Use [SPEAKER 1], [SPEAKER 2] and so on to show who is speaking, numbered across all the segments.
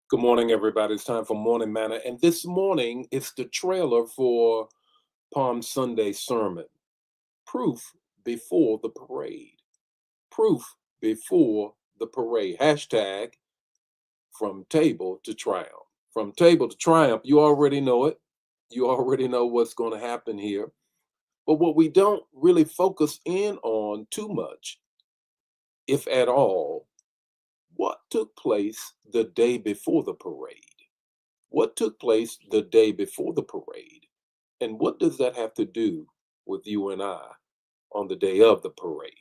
[SPEAKER 1] Good morning, everybody. It's time for Morning Manna. And this morning, it's the trailer for Palm Sunday sermon. Proof before the parade. Proof before the parade. Hashtag from table to triumph. From table to triumph, you already know it. You already know what's going to happen here. But what we don't really focus in on too much, if at all, what took place the day before the parade? What took place the day before the parade? And what does that have to do with you and I on the day of the parade?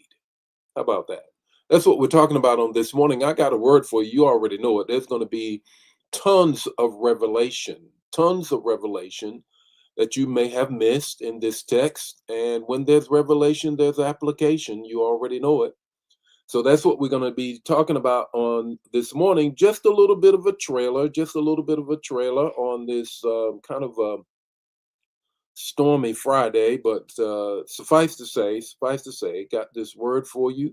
[SPEAKER 1] How about that? That's what we're talking about on this morning. I got a word for you. You already know it. There's going to be tons of revelation that you may have missed in this text. And when there's revelation, there's application. You already know it. So that's what we're going to be talking about on this morning. Just a little bit of a trailer, on this kind of stormy Friday. But suffice to say, got this word for you.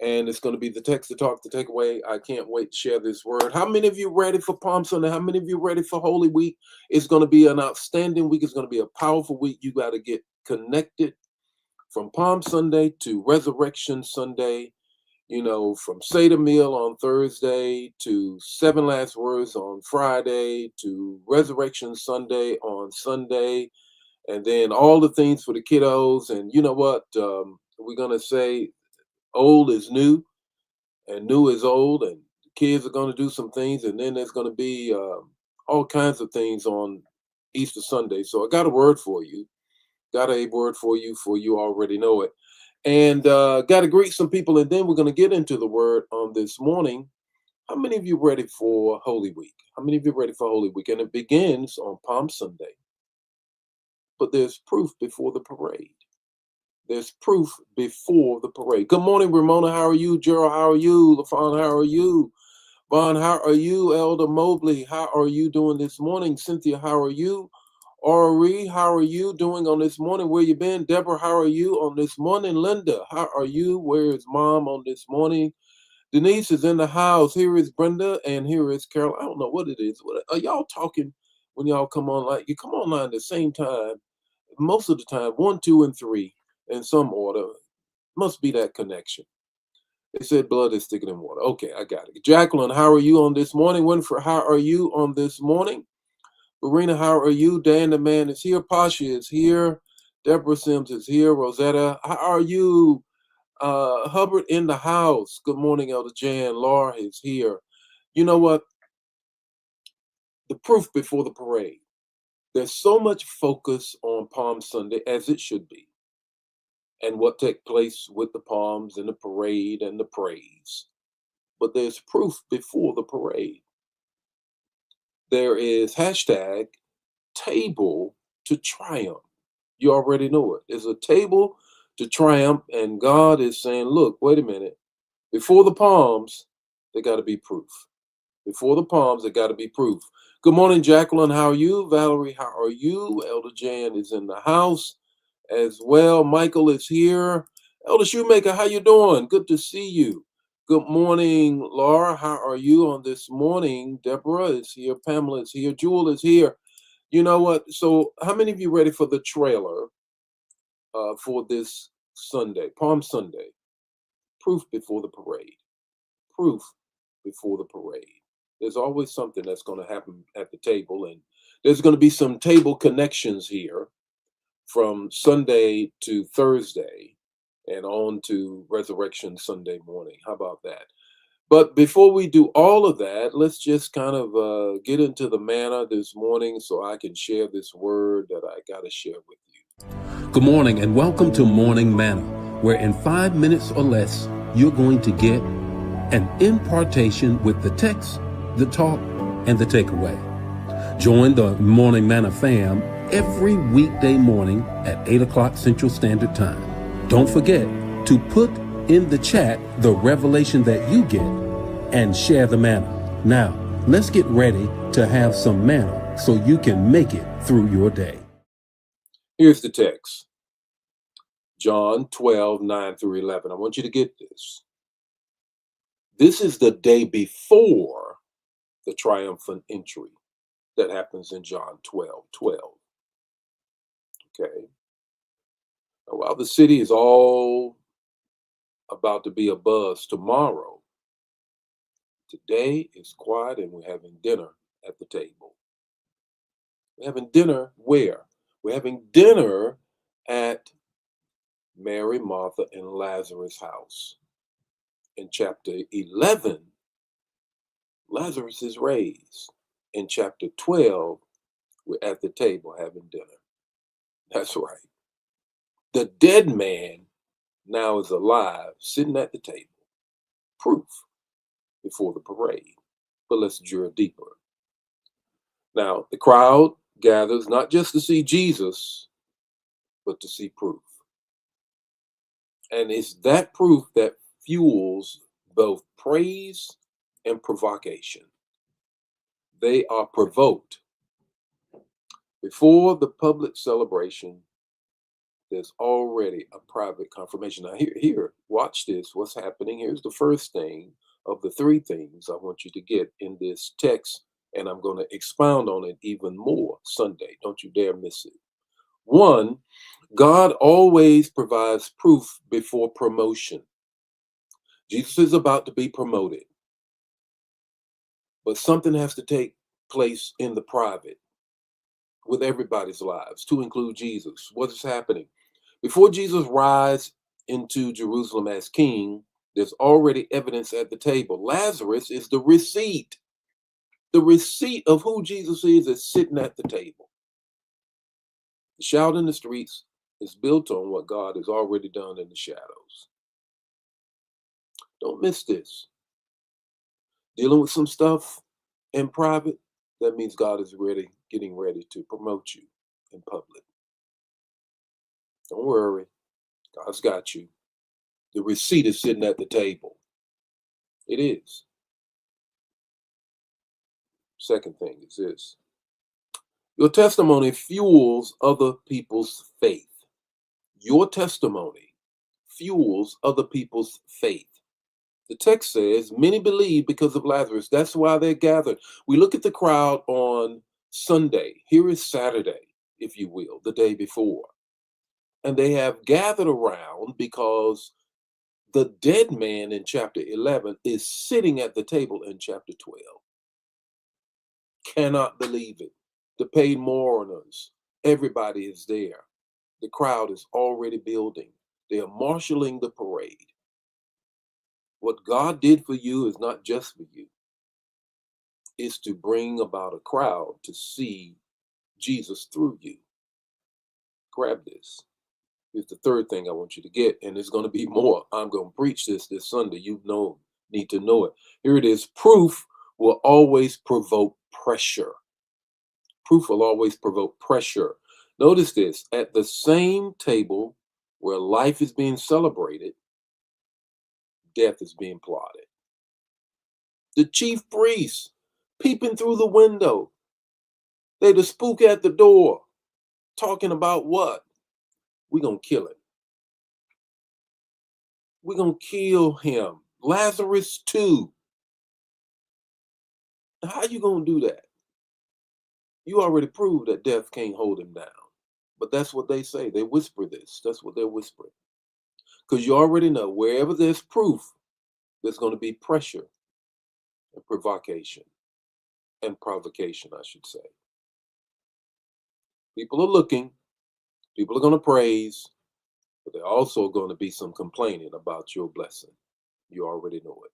[SPEAKER 1] And it's going to be the text to talk, the takeaway. I can't wait to share this word. How many of you ready for Palm Sunday? How many of you ready for Holy Week? It's going to be an outstanding week. It's going to be a powerful week. You got to get connected from Palm Sunday to Resurrection Sunday, from Seder meal on Thursday to seven last words on Friday to Resurrection Sunday on Sunday, and then all the things for the kiddos. And you know what? We're going to say old is new and new is old, and the kids are going to do some things, and then there's going to be all kinds of things on Easter Sunday. So I got a word for you. Got a word for you already know it. And got to greet some people, and then we're going to get into the word on this morning. How many of you ready for Holy Week? How many of you ready for Holy Week? And it begins on Palm Sunday, but there's proof before the parade. There's proof before the parade. Good morning, Ramona. How are you? Gerald, how are you? LaFon, how are you? Vaughn, how are you? Elder Mobley, how are you doing this morning? Cynthia, how are you? Ori, how are you doing on this morning? Where you been? Deborah, how are you on this morning? Linda, how are you? Where is mom on this morning? Denise is in the house. Here is Brenda, and here is Carol. I don't know what it is. What are y'all talking when y'all come online? You come online at the same time, most of the time, one, two, and three in some order. Must be that connection. They said blood is thicker than water. Okay, I got it. Jacqueline, how are you on this morning? Winfrey, how are you on this morning? Marina, how are you? Dan the man is here. Pasha is here. Deborah Sims is here. Rosetta, how are you? Hubbard in the house. Good morning, Elder Jan. Laura is here. You know what? The proof before the parade. There's so much focus on Palm Sunday, as it should be, and what took place with the palms and the parade and the praise. But there's proof before the parade. There is hashtag table to triumph. You already know it. There's a table to triumph, and God is saying, look, wait a minute. Before the palms, there got to be proof. Before the palms, there got to be proof. Good morning, Jacqueline. How are you? Valerie, how are you? Elder Jan is in the house as well. Michael is here. Elder Shoemaker, how you doing? Good to see you. Good morning, Laura. How are you on this morning? Deborah is here. Pamela is here. Jewel is here. You know what? So, how many of you ready for the trailer for this Sunday, Palm Sunday? Proof before the parade. Proof before the parade. There's always something that's going to happen at the table, and there's going to be some table connections here from Sunday to Thursday and on to Resurrection Sunday morning. How about that? But before we do all of that, let's just kind of get into the manna this morning so I can share this word that I got to share with you.
[SPEAKER 2] Good morning and welcome to Morning Manna, where in 5 minutes or less, you're going to get an impartation with the text, the talk, and the takeaway. Join the Morning Manna fam every weekday morning at 8 o'clock Central Standard Time. Don't forget to put in the chat the revelation that you get and share the manna. Now, let's get ready to have some manna so you can make it through your day.
[SPEAKER 1] Here's the text. John 12, 9 through 11. I want you to get this. This is the day before the triumphant entry that happens in John 12:12. Okay. Now, while the city is all about to be abuzz tomorrow, today is quiet and we're having dinner at the table. We're having dinner where? We're having dinner at Mary, Martha, and Lazarus' house. In chapter 11, Lazarus is raised. In chapter 12, we're at the table having dinner. That's right. The dead man now is alive, sitting at the table. Proof before the parade. But let's drill deeper. Now, the crowd gathers not just to see Jesus, but to see proof. And it's that proof that fuels both praise and provocation. They are provoked. Before the public celebration, there's already a private confirmation. Now, here, watch this. What's happening? Here's the first thing of the three things I want you to get in this text, and I'm going to expound on it even more Sunday. Don't you dare miss it. One, God always provides proof before promotion. Jesus is about to be promoted, but something has to take place in the private with everybody's lives, to include Jesus. What is happening? Before Jesus rides into Jerusalem as king, there's already evidence at the table. Lazarus is the receipt. The receipt of who Jesus is sitting at the table. The shout in the streets is built on what God has already done in the shadows. Don't miss this. Dealing with some stuff in private, that means God is getting ready to promote you in public. Don't worry. God's got you. The receipt is sitting at the table. It is. Second thing is this. Your testimony fuels other people's faith. Your testimony fuels other people's faith. The text says, many believe because of Lazarus. That's why they're gathered. We look at the crowd on Sunday. Here is Saturday, if you will, the day before. And they have gathered around because the dead man in chapter 11 is sitting at the table in chapter 12. Cannot believe it. The paid mourners, everybody is there. The crowd is already building. They are marshaling the parade. What God did for you is not just for you. It's to bring about a crowd to see Jesus through you. Grab this. Here's the third thing I want you to get, and there's going to be more. I'm going to preach this Sunday. You need to know it. Here it is. Proof will always provoke pressure. Proof will always provoke pressure. Notice this. At the same table where life is being celebrated, death is being plotted. The chief priests peeping through the window. They the spook at the door, talking about what? We're going to kill him. We're going to kill him. Lazarus too. How you going to do that? You already proved that death can't hold him down. But that's what they say. They whisper this. That's what they're whispering. Because you already know wherever there's proof, there's going to be pressure and provocation. And provocation, I should say. People are looking. People are going to praise. But there also going to be some complaining about your blessing. You already know it.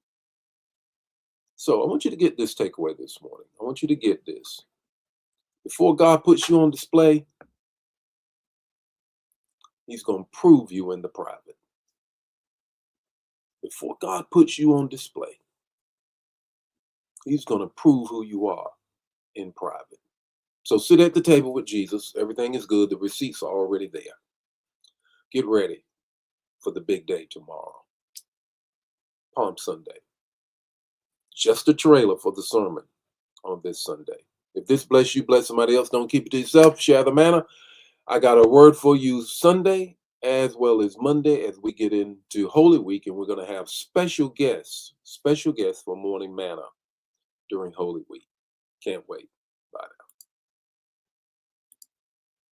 [SPEAKER 1] So I want you to get this takeaway this morning. I want you to get this. Before God puts you on display, he's going to prove you in the private. Before God puts you on display, he's going to prove who you are in private. So sit at the table with Jesus. Everything is good. The receipts are already there. Get ready for the big day tomorrow. Palm Sunday. Just a trailer for the sermon on this Sunday. If this bless you, bless somebody else. Don't keep it to yourself. Share the manna. I got a word for you Sunday as well as Monday as we get into Holy Week, and we're going to have special guests for Morning Manna during Holy Week. Can't wait.